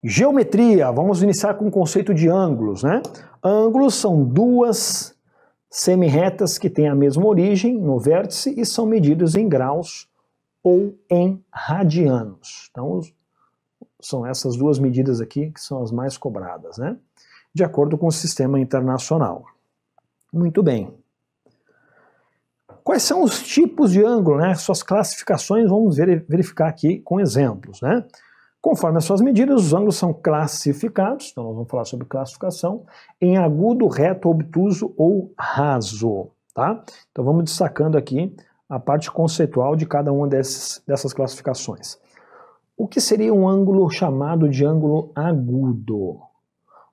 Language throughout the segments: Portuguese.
Geometria, vamos iniciar com o conceito de ângulos, né? Ângulos são duas semirretas que têm a mesma origem no vértice e são medidos em graus ou em radianos. Então, são essas duas medidas aqui que são as mais cobradas, né? De acordo com o sistema internacional. Muito bem. Quais são os tipos de ângulo, né? Suas classificações, vamos verificar aqui com exemplos, né? Conforme as suas medidas, os ângulos são classificados, então nós vamos falar sobre classificação, em agudo, reto, obtuso ou raso, tá? Então vamos destacando aqui a parte conceitual de cada uma dessas classificações. O que seria um ângulo chamado de ângulo agudo?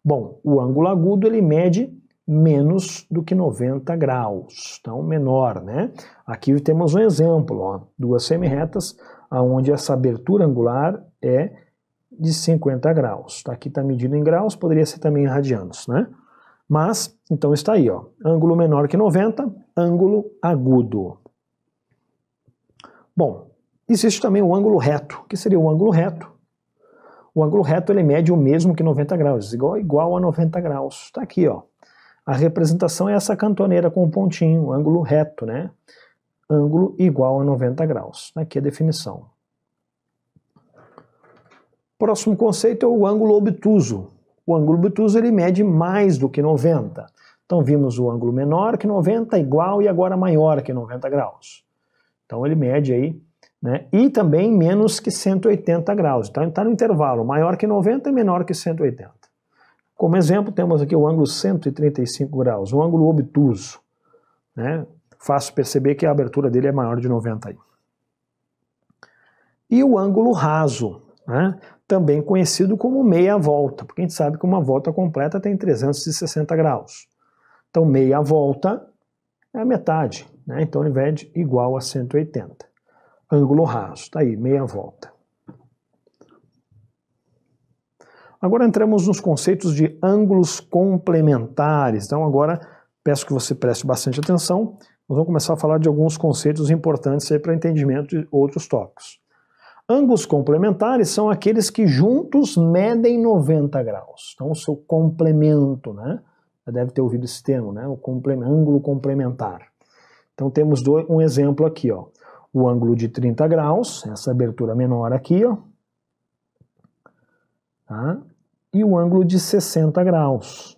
Bom, o ângulo agudo ele mede menos do que 90 graus, então menor, né? Aqui temos um exemplo, ó, duas semirretas, onde essa abertura angular é de 50 graus. Aqui está medido em graus, poderia ser também em radianos, né? Mas, então está aí, ó, ângulo menor que 90, ângulo agudo. Bom, existe também o ângulo reto. O que seria o ângulo reto? O ângulo reto ele mede o mesmo que 90 graus, igual a 90 graus. Está aqui, ó. A representação é essa cantoneira com um pontinho, ângulo reto, né? Ângulo igual a 90 graus. Aqui a definição. Próximo conceito é o ângulo obtuso. O ângulo obtuso ele mede mais do que 90. Então vimos o ângulo menor que 90, igual e agora maior que 90 graus. Então ele mede aí, né? E também menos que 180 graus. Então está no intervalo maior que 90 e menor que 180. Como exemplo temos aqui o ângulo 135 graus, o ângulo obtuso, né? Fácil perceber que a abertura dele é maior de 90 aí. E o ângulo raso, né? Também conhecido como meia volta, porque a gente sabe que uma volta completa tem 360 graus. Então meia volta é a metade, né? Então ele mede igual a 180. Ângulo raso, está aí, meia volta. Agora entramos nos conceitos de ângulos complementares. Então agora peço que você preste bastante atenção. Nós vamos começar a falar de alguns conceitos importantes para entendimento de outros tópicos. Ângulos complementares são aqueles que juntos medem 90 graus. Então o seu complemento, né? Já deve ter ouvido esse termo, né? O ângulo complementar. Então temos um exemplo aqui, ó. O ângulo de 30 graus, essa abertura menor aqui, ó. Tá? E o ângulo de 60 graus.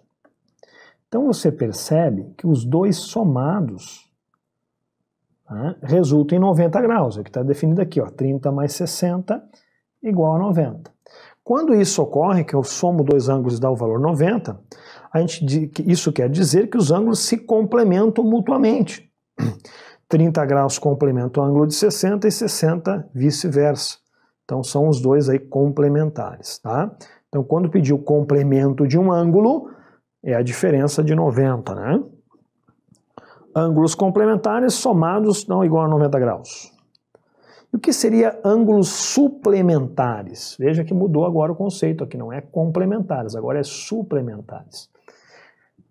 Então você percebe que os dois somados, tá, resultam em 90 graus, é o que está definido aqui, ó, 30 mais 60 igual a 90. Quando isso ocorre, que eu somo dois ângulos e dá o valor 90, isso quer dizer que os ângulos se complementam mutuamente. 30 graus complementa o ângulo de 60 e 60 vice-versa. Então são os dois aí complementares, tá? Então quando pedir o complemento de um ângulo, é a diferença de 90, né? Ângulos complementares somados não igual a 90 graus. E o que seria ângulos suplementares? Veja que mudou agora o conceito aqui, não é complementares, agora é suplementares.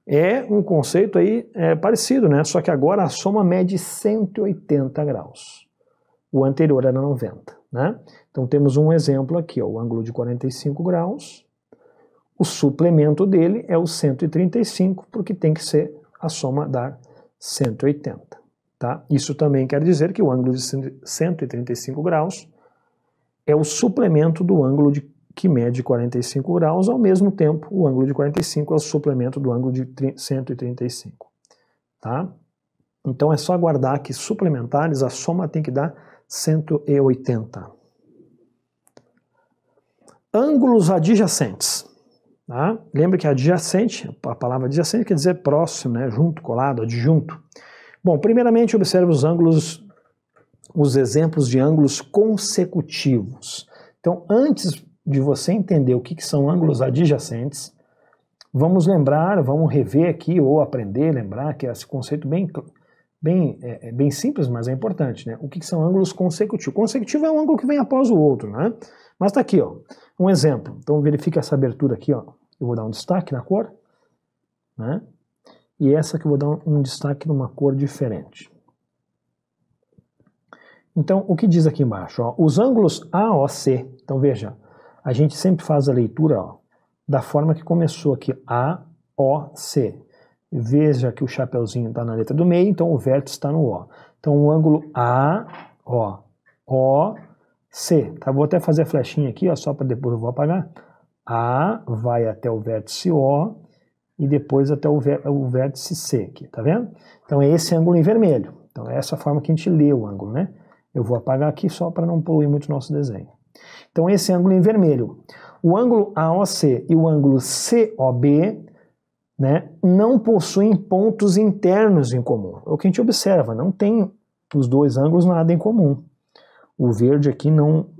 É um conceito aí parecido, né? Só que agora a soma mede 180 graus. O anterior era 90, né? Então temos um exemplo aqui, ó, o ângulo de 45 graus. O suplemento dele é o 135, porque tem que ser a soma dar 180. Tá? Isso também quer dizer que o ângulo de 135 graus é o suplemento do ângulo que mede 45 graus, ao mesmo tempo o ângulo de 45 é o suplemento do ângulo de 135. Tá? Então é só guardar que suplementares a soma tem que dar 180. Ângulos adjacentes. Tá? Lembra que adjacente, a palavra adjacente quer dizer próximo, né? Junto, colado, adjunto. Bom, primeiramente observe os ângulos, os exemplos de ângulos consecutivos. Então, antes de você entender o que são ângulos adjacentes, vamos lembrar, vamos rever aqui ou aprender, lembrar que é esse conceito bem simples, mas é importante, né? O que são ângulos consecutivos? Consecutivo é um ângulo que vem após o outro, né? Mas tá aqui, ó, um exemplo. Então verifica essa abertura aqui, ó. Eu vou dar um destaque na cor, né? E essa que eu vou dar um destaque numa cor diferente. Então, o que diz aqui embaixo? Ó, os ângulos AOC, então veja, a gente sempre faz a leitura, ó, da forma que começou aqui, A, O, C. Veja que o chapeuzinho está na letra do meio, então o vértice está no O. Então o ângulo O, C. Tá? Vou até fazer a flechinha aqui, ó, só para depois eu vou apagar. A vai até o vértice O e depois até o vértice C aqui, tá vendo? Então é esse ângulo em vermelho. Então é essa forma que a gente lê o ângulo, né? Eu vou apagar aqui só para não poluir muito o nosso desenho. Então esse ângulo em vermelho. O ângulo AOC e o ângulo COB, né, não possuem pontos internos em comum. É o que a gente observa, não tem os dois ângulos nada em comum. O verde aqui não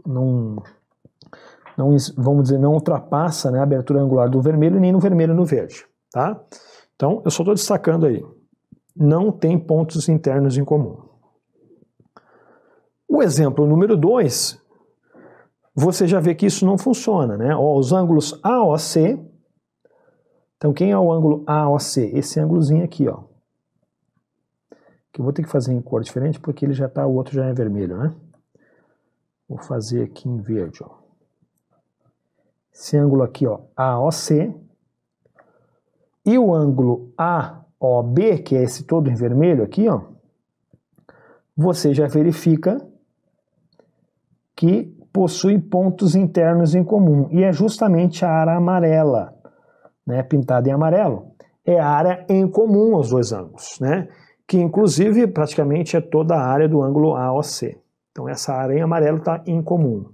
vamos dizer, não ultrapassa, né, a abertura angular do vermelho, nem no vermelho no verde, tá? Então, eu só estou destacando aí, não tem pontos internos em comum. O exemplo número 2, você já vê que isso não funciona, né? Ó, os ângulos AOC, então quem é o ângulo AOC? Esse ângulozinho aqui, ó. Que eu vou ter que fazer em cor diferente, porque ele já tá, o outro já é vermelho, né? Vou fazer aqui em verde, ó. Esse ângulo aqui, ó, AOC, e o ângulo AOB, que é esse todo em vermelho aqui, ó, você já verifica que possui pontos internos em comum, e é justamente a área amarela, né, pintada em amarelo, é a área em comum aos dois ângulos, né, que inclusive praticamente é toda a área do ângulo AOC. Então essa área em amarelo está em comum,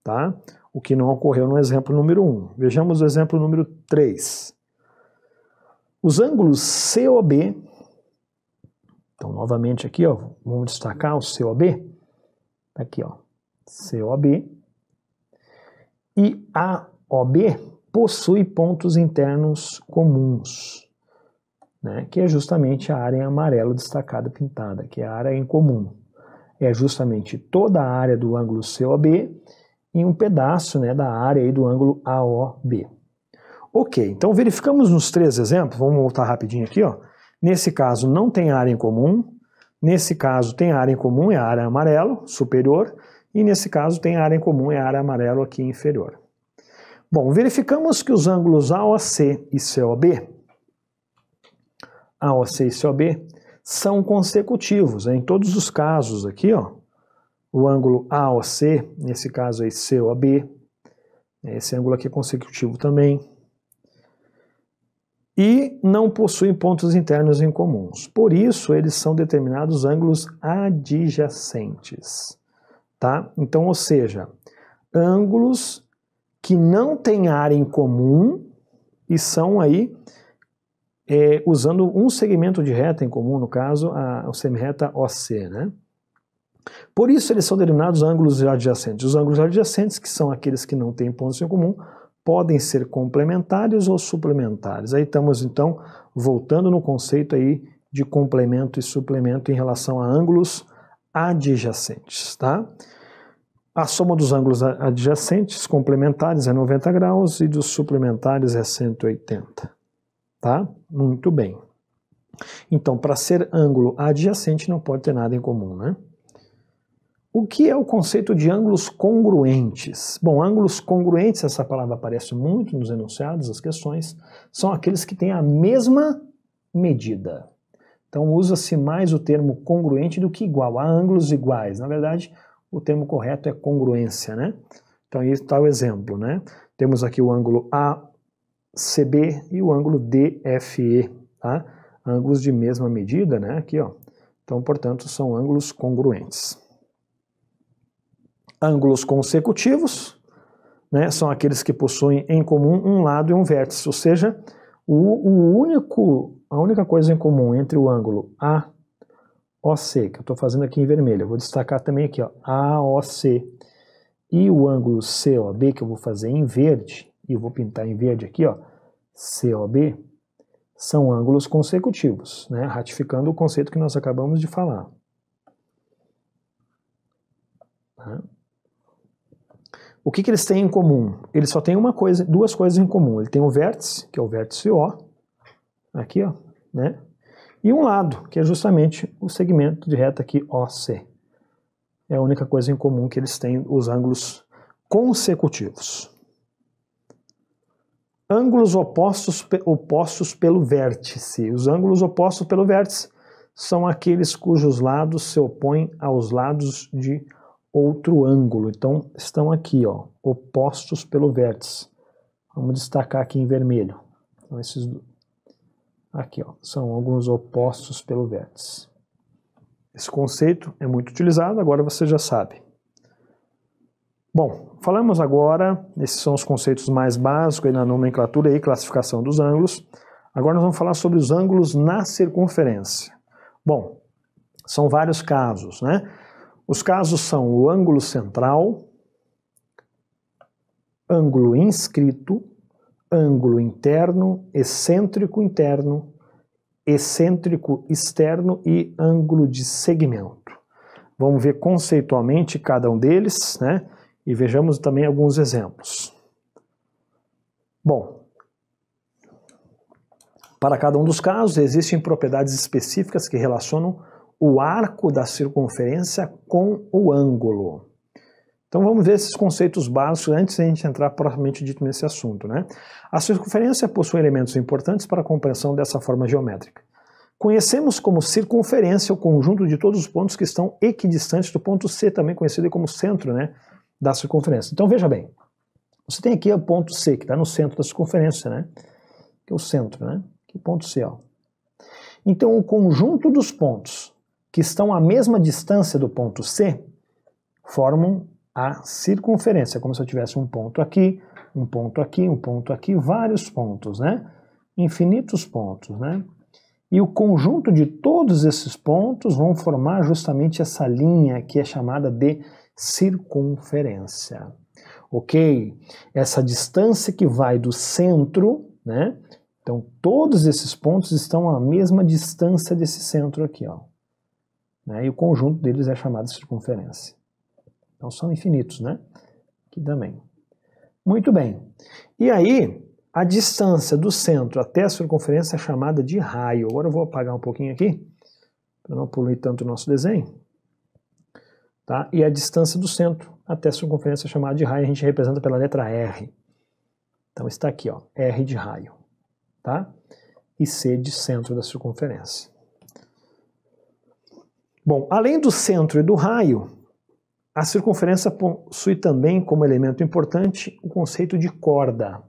tá? O que não ocorreu no exemplo número 1. Vejamos o exemplo número 3. Os ângulos COB, então novamente aqui, ó, vamos destacar o COB, aqui, ó, COB, e AOB possui pontos internos comuns, né, que é justamente a área em amarelo destacada, pintada, que é a área em comum. É justamente toda a área do ângulo COB e um pedaço, né, da área aí do ângulo AOB. Ok, então verificamos nos 3 exemplos, vamos voltar rapidinho aqui, ó. Nesse caso não tem área em comum, nesse caso tem área em comum, é a área amarelo superior, e nesse caso tem área em comum, é a área amarelo aqui inferior. Bom, verificamos que os ângulos AOC e COB, são consecutivos, né? Em todos os casos aqui, ó, o ângulo AOC, nesse caso aí COB, esse ângulo aqui é consecutivo também, e não possuem pontos internos em comuns. Por isso, eles são determinados ângulos adjacentes, tá? Então, ou seja, ângulos que não têm área em comum e são aí usando um segmento de reta em comum, no caso, a semirreta OC, né? Por isso, eles são denominados ângulos adjacentes. Os ângulos adjacentes, que são aqueles que não têm pontos em comum, podem ser complementares ou suplementares. Aí estamos, então, voltando no conceito aí de complemento e suplemento em relação a ângulos adjacentes, tá? A soma dos ângulos adjacentes complementares é 90 graus e dos suplementares é 180, tá? Muito bem. Então, para ser ângulo adjacente não pode ter nada em comum, né? O que é o conceito de ângulos congruentes? Bom, ângulos congruentes, essa palavra aparece muito nos enunciados, as questões, são aqueles que têm a mesma medida. Então usa-se mais o termo congruente do que igual, há ângulos iguais. Na verdade, o termo correto é congruência, né? Então aí está o exemplo, né? Temos aqui o ângulo ACB e o ângulo DFE, tá? Ângulos de mesma medida, né? Aqui, ó. Então, portanto, são ângulos congruentes. Ângulos consecutivos, né, são aqueles que possuem em comum um lado e um vértice, ou seja, a única coisa em comum entre o ângulo AOC, que eu estou fazendo aqui em vermelho, eu vou destacar também aqui, ó, AOC, e o ângulo COB, que eu vou fazer em verde, e eu vou pintar em verde aqui, ó, COB, são ângulos consecutivos, né, ratificando o conceito que nós acabamos de falar. Tá? O que eles têm em comum? Eles só têm duas coisas em comum. Ele tem um vértice, que é o vértice O, aqui, ó, né? E um lado, que é justamente o segmento de reta aqui, OC. É a única coisa em comum que eles têm, os ângulos consecutivos. ângulos opostos pelo vértice. Os ângulos opostos pelo vértice são aqueles cujos lados se opõem aos lados de outro ângulo. Então, estão aqui, ó, opostos pelo vértice. Vamos destacar aqui em vermelho. Então, esses aqui, ó, são ângulos opostos pelo vértice. Esse conceito é muito utilizado, agora você já sabe. Bom, falamos agora, esses são os conceitos mais básicos aí na nomenclatura e classificação dos ângulos. Agora nós vamos falar sobre os ângulos na circunferência. Bom, são vários casos, né? Os casos são o ângulo central, ângulo inscrito, ângulo interno, excêntrico interno, excêntrico externo e ângulo de segmento. Vamos ver conceitualmente cada um deles, né? E vejamos também alguns exemplos. Bom, para cada um dos casos existem propriedades específicas que relacionam o arco da circunferência com o ângulo. Então vamos ver esses conceitos básicos antes de a gente entrar propriamente dito nesse assunto, né? A circunferência possui elementos importantes para a compreensão dessa forma geométrica. Conhecemos como circunferência o conjunto de todos os pontos que estão equidistantes do ponto C, também conhecido como centro, né, da circunferência. Então veja bem, você tem aqui o ponto C, que está no centro da circunferência, né? Que é o centro, né? Que é o ponto C, ó. Então o conjunto dos pontos que estão à mesma distância do ponto C formam a circunferência, como se eu tivesse um ponto aqui, um ponto aqui, um ponto aqui, vários pontos, né? Infinitos pontos, né? E o conjunto de todos esses pontos vão formar justamente essa linha que é chamada de circunferência. Ok? Essa distância que vai do centro, né? Então todos esses pontos estão à mesma distância desse centro aqui, ó. Né? E o conjunto deles é chamado de circunferência. Então são infinitos, né? Aqui também. Muito bem. E aí, a distância do centro até a circunferência é chamada de raio. Agora eu vou apagar um pouquinho aqui, para não poluir tanto o nosso desenho. Tá? E a distância do centro até a circunferência é chamada de raio, a gente representa pela letra R. Então está aqui, ó, R de raio. Tá? E C de centro da circunferência. Bom, além do centro e do raio, a circunferência possui também como elemento importante o conceito de corda.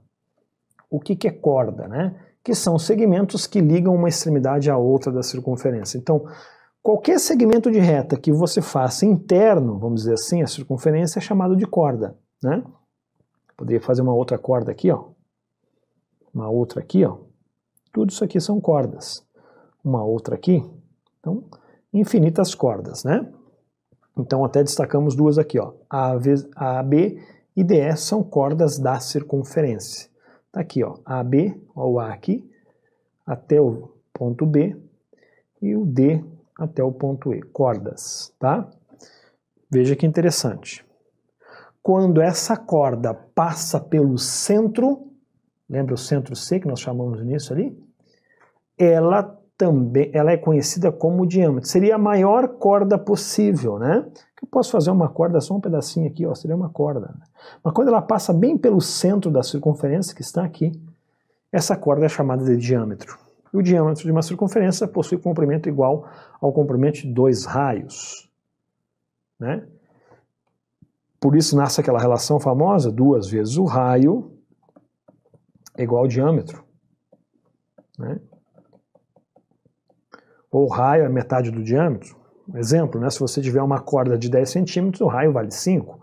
O que é corda, né? Que são segmentos que ligam uma extremidade à outra da circunferência. Então, qualquer segmento de reta que você faça interno, vamos dizer assim, a circunferência é chamado de corda, né? Poderia fazer uma outra corda aqui, ó. Uma outra aqui, ó. Tudo isso aqui são cordas. Uma outra aqui. Então, infinitas cordas, né? Então até destacamos duas aqui, ó. AB e DE são cordas da circunferência. Tá aqui, ó, AB, ó, o A aqui, até o ponto B, e o D até o ponto E, cordas, tá? Veja que interessante. Quando essa corda passa pelo centro, lembra o centro C que nós chamamos no início ali? Ela é conhecida como diâmetro. Seria a maior corda possível, né? Eu posso fazer uma corda, só um pedacinho aqui, ó, seria uma corda. Mas quando ela passa bem pelo centro da circunferência, que está aqui, essa corda é chamada de diâmetro. E o diâmetro de uma circunferência possui comprimento igual ao comprimento de 2 raios, né? Por isso nasce aquela relação famosa, 2 vezes o raio é igual ao diâmetro, né? Ou o raio é metade do diâmetro. Exemplo, né? Se você tiver uma corda de 10 centímetros, o raio vale 5.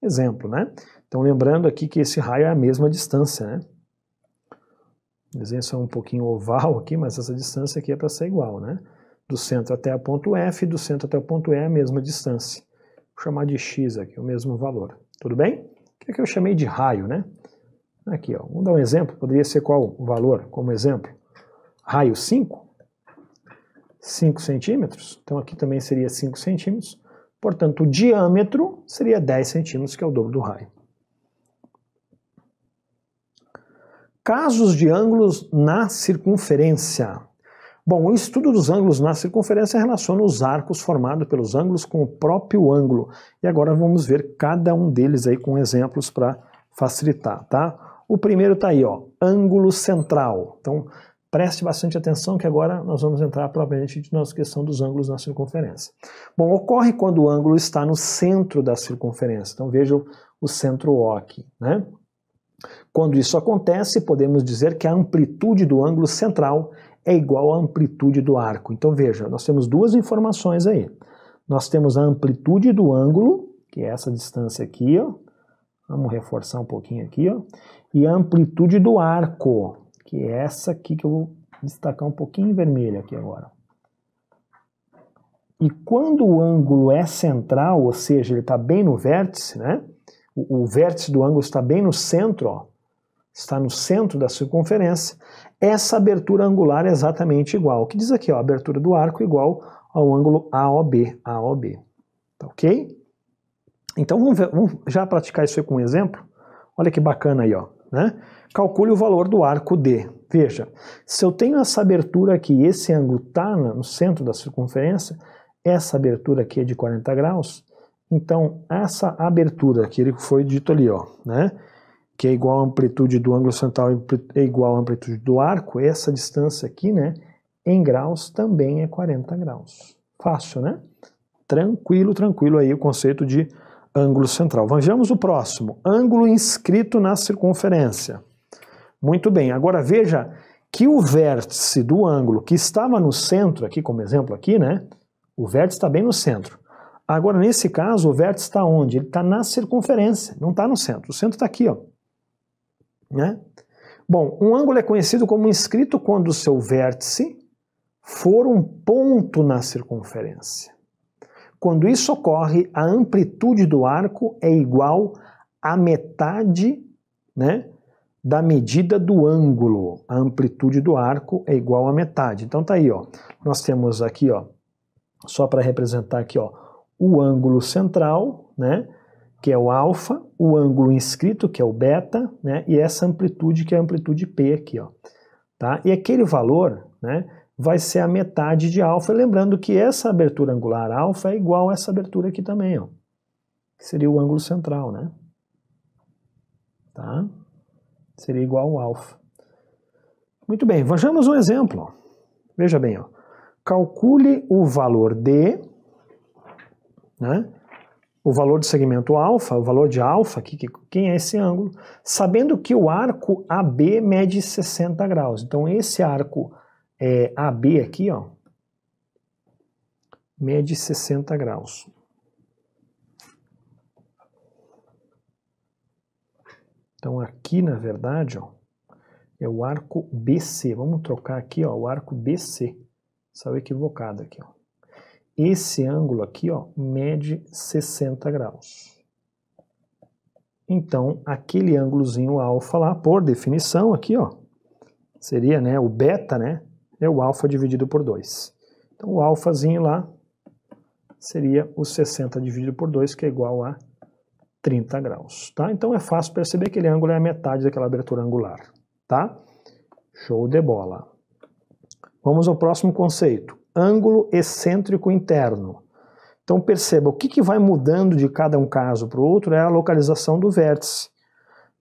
Exemplo, né? Então lembrando aqui que esse raio é a mesma distância, né? O desenho é um pouquinho oval aqui, mas essa distância aqui é para ser igual, né? Do centro até o ponto F, do centro até o ponto E é a mesma distância. Vou chamar de X aqui, o mesmo valor. Tudo bem? O que é que eu chamei de raio, né? Aqui, ó. Vamos dar um exemplo. Poderia ser qual o valor como exemplo? Raio 5? 5 centímetros, então aqui também seria 5 centímetros, portanto o diâmetro seria 10 centímetros, que é o dobro do raio. Casos de ângulos na circunferência. Bom, o estudo dos ângulos na circunferência relaciona os arcos formados pelos ângulos com o próprio ângulo, e agora vamos ver cada um deles aí com exemplos para facilitar, tá? O primeiro está aí, ó, ângulo central. Então, preste bastante atenção que agora nós vamos entrar propriamente na nossa questão dos ângulos na circunferência. Bom, ocorre quando o ângulo está no centro da circunferência. Então, vejam o centro O aqui, né? Quando isso acontece, podemos dizer que a amplitude do ângulo central é igual à amplitude do arco. Então, veja, nós temos duas informações aí. Nós temos a amplitude do ângulo, que é essa distância aqui, ó. Vamos reforçar um pouquinho aqui, ó. E a amplitude do arco, que é essa aqui que eu vou destacar um pouquinho em vermelho aqui agora. E quando o ângulo é central, ou seja, ele está bem no vértice, né? O vértice do ângulo está bem no centro, ó. Está no centro da circunferência, essa abertura angular é exatamente igual. O que diz aqui, ó, a abertura do arco igual ao ângulo AOB. Tá ok? Então vamos já praticar isso aí com um exemplo? Olha que bacana aí, ó, né? Calcule o valor do arco D. Veja, se eu tenho essa abertura aqui, esse ângulo está no centro da circunferência, essa abertura aqui é de 40 graus, então essa abertura que ele foi dito ali, ó, né? Que é igual à amplitude do ângulo central é igual à amplitude do arco, essa distância aqui, né, em graus também é 40 graus. Fácil, né? Tranquilo, tranquilo aí o conceito de ângulo central. Vejamos o próximo, ângulo inscrito na circunferência. Muito bem, agora veja que o vértice do ângulo que estava no centro, aqui como exemplo aqui, né, o vértice está bem no centro. Agora, nesse caso, o vértice está onde? Ele está na circunferência, não está no centro. O centro está aqui, ó. Né? Bom, um ângulo é conhecido como inscrito quando o seu vértice for um ponto na circunferência. Quando isso ocorre, a amplitude do arco é igual à metade, né, da medida do ângulo. A amplitude do arco é igual à metade. Então tá aí, ó. Nós temos aqui, ó, só para representar aqui, ó, o ângulo central, né, que é o alfa, o ângulo inscrito, que é o beta, né, e essa amplitude, que é a amplitude P aqui, ó, tá? E aquele valor, né, vai ser a metade de alfa, lembrando que essa abertura angular alfa é igual a essa abertura aqui também, ó, que seria o ângulo central, né? Tá? Seria igual ao alfa. Muito bem, vejamos um exemplo, ó. Veja bem, ó. Calcule o valor D, né? O valor do segmento alfa, o valor de alfa, quem é esse ângulo, sabendo que o arco AB mede 60 graus. Então, esse arco AB aqui, ó, mede 60 graus. Então, aqui, na verdade, ó, é o arco BC. Vamos trocar aqui, ó, o arco BC. Saiu equivocado aqui, ó. Esse ângulo aqui, ó, mede 60 graus. Então, aquele ângulozinho alfa lá, por definição aqui, ó, seria, né, o beta, né, é o alfa dividido por 2. Então, o alfazinho lá seria o 60 dividido por 2, que é igual a 30 graus, tá? Então, é fácil perceber que aquele ângulo é a metade daquela abertura angular, tá? Show de bola. Vamos ao próximo conceito. Ângulo excêntrico interno. Então perceba, o que vai mudando de cada um caso para o outro é a localização do vértice.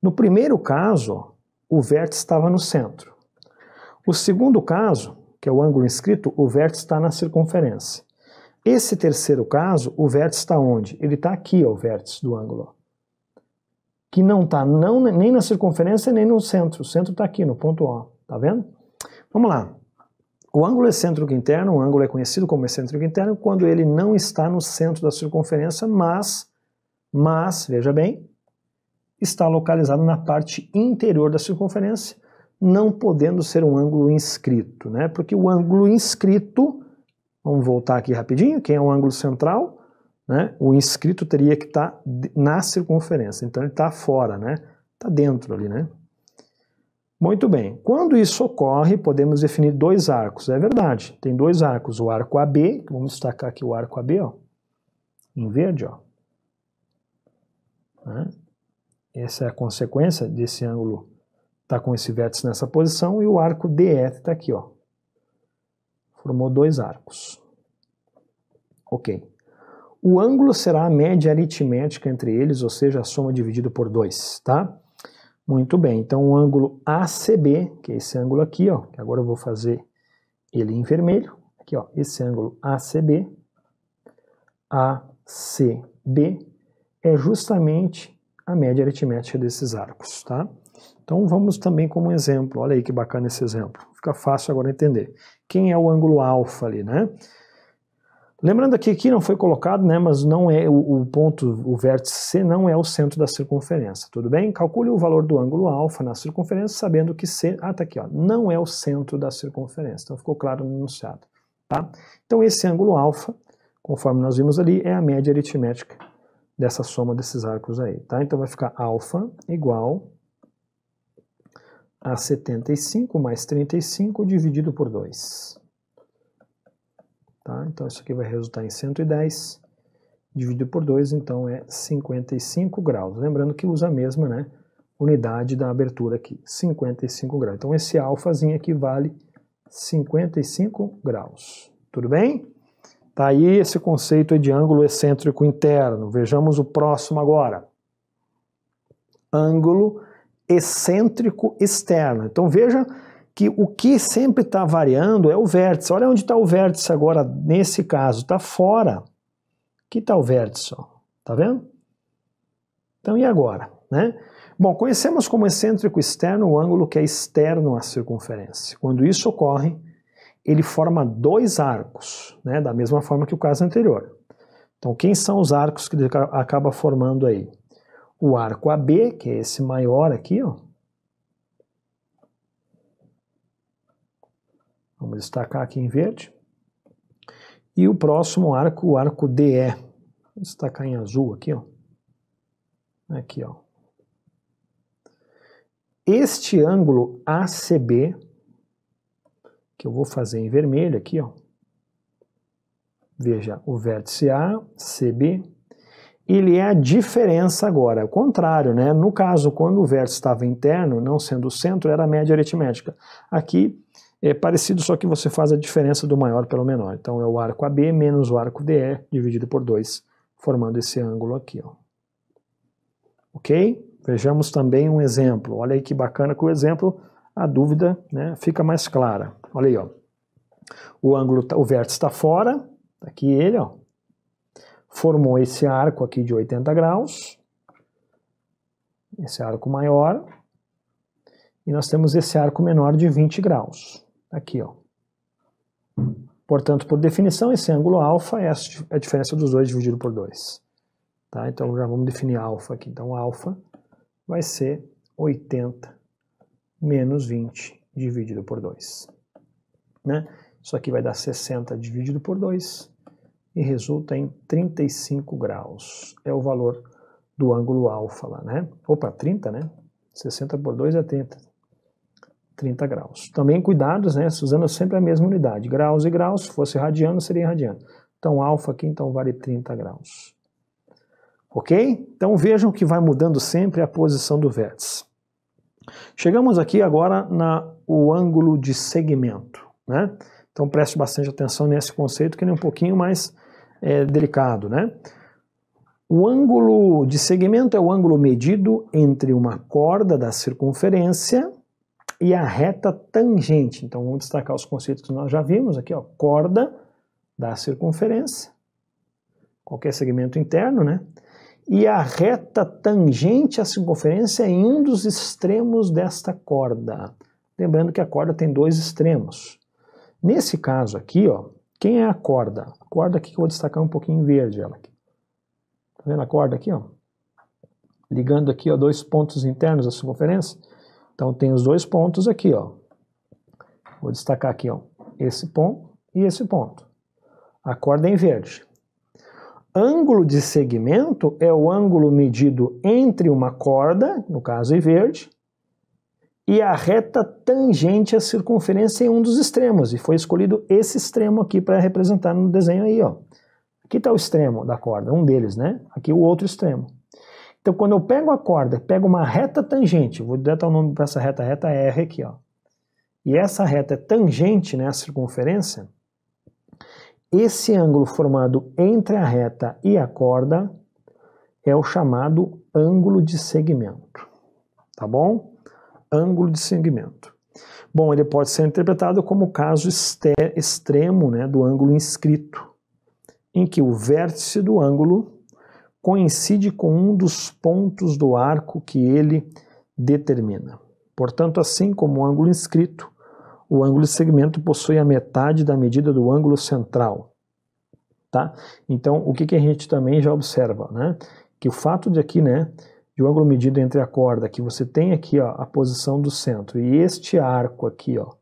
No primeiro caso, o vértice estava no centro. O segundo caso, que é o ângulo inscrito, o vértice está na circunferência. Esse terceiro caso, o vértice está onde? Ele está aqui, ó, o vértice do ângulo. Que não está nem na circunferência nem no centro. O centro está aqui, no ponto O. Tá vendo? Vamos lá. O ângulo excêntrico interno, o ângulo é conhecido como excêntrico interno quando ele não está no centro da circunferência, mas, veja bem, está localizado na parte interior da circunferência, não podendo ser um ângulo inscrito, né? Porque o ângulo inscrito, vamos voltar aqui rapidinho, quem é o ângulo central, né? O inscrito teria que estar na circunferência, então ele está fora, né? Está dentro ali, né? Muito bem, quando isso ocorre, podemos definir dois arcos, é verdade, tem dois arcos, o arco AB, vamos destacar aqui o arco AB, ó, em verde, ó. Né? Essa é a consequência desse ângulo estar com esse vértice nessa posição, e o arco DF está aqui, ó. Formou dois arcos. Ok. O ângulo será a média aritmética entre eles, ou seja, a soma dividida por 2, tá? Muito bem, então o ângulo ACB, que é esse ângulo aqui, ó, que agora eu vou fazer ele em vermelho, aqui ó, esse ângulo ACB é justamente a média aritmética desses arcos, tá? Então vamos também como exemplo, olha aí que bacana esse exemplo, fica fácil agora entender. Quem é o ângulo alfa ali, né? Lembrando que aqui não foi colocado, né, mas não é o ponto, o vértice C não é o centro da circunferência, tudo bem? Calcule o valor do ângulo alfa na circunferência, sabendo que C, tá aqui, ó, não é o centro da circunferência, então ficou claro no enunciado, tá? Então esse ângulo alfa, conforme nós vimos ali, é a média aritmética dessa soma desses arcos aí, tá? Então vai ficar alfa igual a 75 mais 35 dividido por 2. Tá? Então isso aqui vai resultar em 110, dividido por 2, então é 55 graus. Lembrando que usa a mesma, né, unidade da abertura aqui, 55 graus. Então esse alfazinho aqui vale 55 graus. Tudo bem? Tá aí esse conceito de ângulo excêntrico interno. Vejamos o próximo agora. Ângulo excêntrico externo. Então veja que o que sempre está variando é o vértice. Olha onde está o vértice agora, nesse caso, está fora. Aqui está o vértice, ó. Tá vendo? Então, e agora? Né? Bom, conhecemos como excêntrico externo o ângulo que é externo à circunferência. Quando isso ocorre, ele forma dois arcos, né? Da mesma forma que o caso anterior. Então, quem são os arcos que ele acaba formando aí? O arco AB, que é esse maior aqui, ó. Vamos destacar aqui em verde. E o próximo arco, o arco DE. Vou destacar em azul aqui, ó. Aqui, ó. Este ângulo ACB, que eu vou fazer em vermelho aqui, ó. Veja, o vértice ACB, ele é a diferença agora, é o contrário, né? No caso, quando o vértice estava interno, não sendo o centro, era a média aritmética. Aqui é parecido, só que você faz a diferença do maior pelo menor. Então é o arco AB menos o arco DE dividido por 2, formando esse ângulo aqui, ó. Ok? Vejamos também um exemplo. Olha aí que bacana que o exemplo, a dúvida, né, fica mais clara. Olha aí, ó. O ângulo, o vértice está fora, aqui ele, ó. Formou esse arco aqui de 80 graus. Esse arco maior. E nós temos esse arco menor de 20 graus. Aqui, ó. Portanto, por definição, esse ângulo alfa é a diferença dos dois dividido por 2. Tá? Então, já vamos definir alfa aqui. Então, alfa vai ser 80 menos 20 dividido por 2. Né? Isso aqui vai dar 60 dividido por 2 e resulta em 35 graus. É o valor do ângulo alfa lá, né? Opa, 30, né? 60 por 2 é 30. 30 graus. Também cuidados, né, usando sempre a mesma unidade, graus e graus, se fosse radiano, seria radiano. Então, alfa aqui, então, vale 30 graus. Ok? Então, vejam que vai mudando sempre a posição do vértice. Chegamos aqui agora no ângulo de segmento, né? Então, preste bastante atenção nesse conceito, que ele é um pouquinho mais delicado, né? O ângulo de segmento é o ângulo medido entre uma corda da circunferência e a reta tangente. Então vamos destacar os conceitos que nós já vimos aqui, ó, corda da circunferência, qualquer segmento interno, né? E a reta tangente à circunferência em um dos extremos desta corda. Lembrando que a corda tem dois extremos. Nesse caso aqui, ó, quem é a corda? A corda aqui que eu vou destacar um pouquinho em verde, ela aqui. Tá vendo a corda aqui, ó? Ligando aqui, ó, dois pontos internos da circunferência. Então tem os dois pontos aqui, ó. Vou destacar aqui, ó, esse ponto e esse ponto. A corda é em verde. Ângulo de segmento é o ângulo medido entre uma corda, no caso em verde, e a reta tangente à circunferência em um dos extremos. E foi escolhido esse extremo aqui para representar no desenho aí, ó. Aqui está o extremo da corda, um deles, né? Aqui o outro extremo. Então, quando eu pego a corda, pego uma reta tangente, vou dar o nome para essa reta R aqui, ó. E essa reta é tangente, né, à circunferência. Esse ângulo formado entre a reta e a corda é o chamado ângulo de segmento. tá bom? Ângulo de segmento. Bom, ele pode ser interpretado como o caso extremo, né, do ângulo inscrito, em que o vértice do ângulo coincide com um dos pontos do arco que ele determina. Portanto, assim como o ângulo inscrito, o ângulo de segmento possui a metade da medida do ângulo central. Tá? Então, o que a gente também já observa, né? Que o fato de aqui, né, de o ângulo medido entre a corda, que você tem aqui, ó, a posição do centro, e este arco aqui, ó,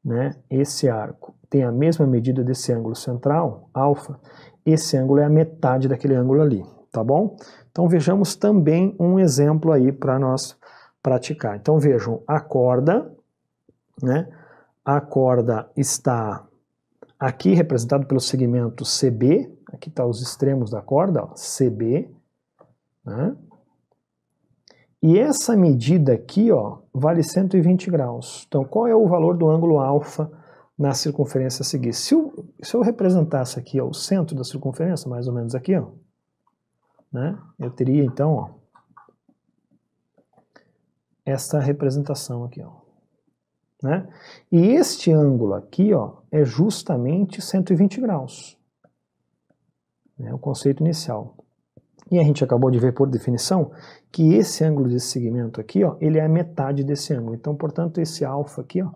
né, esse arco tem a mesma medida desse ângulo central, alfa, esse ângulo é a metade daquele ângulo ali, tá bom? Então vejamos também um exemplo aí para nós praticar. Então vejam, a corda, né, a corda está aqui representado pelo segmento CB, aqui está os extremos da corda, ó, CB, né? E essa medida aqui, ó, vale 120 graus. Então, qual é o valor do ângulo alfa na circunferência a seguir? Se eu representasse aqui, ó, o centro da circunferência, mais ou menos aqui, ó, né, eu teria, então, ó, essa representação aqui, ó, né? E este ângulo aqui, ó, é justamente 120 graus. É o conceito inicial. E a gente acabou de ver por definição que esse ângulo desse segmento aqui, ó, ele é a metade desse ângulo. Então, portanto, esse alfa aqui, ó,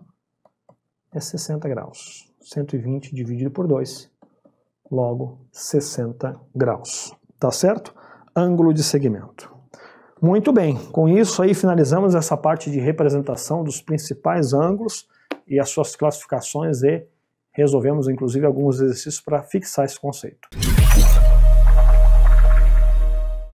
é 60 graus. 120 dividido por 2, logo 60 graus. Tá certo? Ângulo de segmento. Muito bem, com isso aí finalizamos essa parte de representação dos principais ângulos e as suas classificações e resolvemos inclusive alguns exercícios para fixar esse conceito.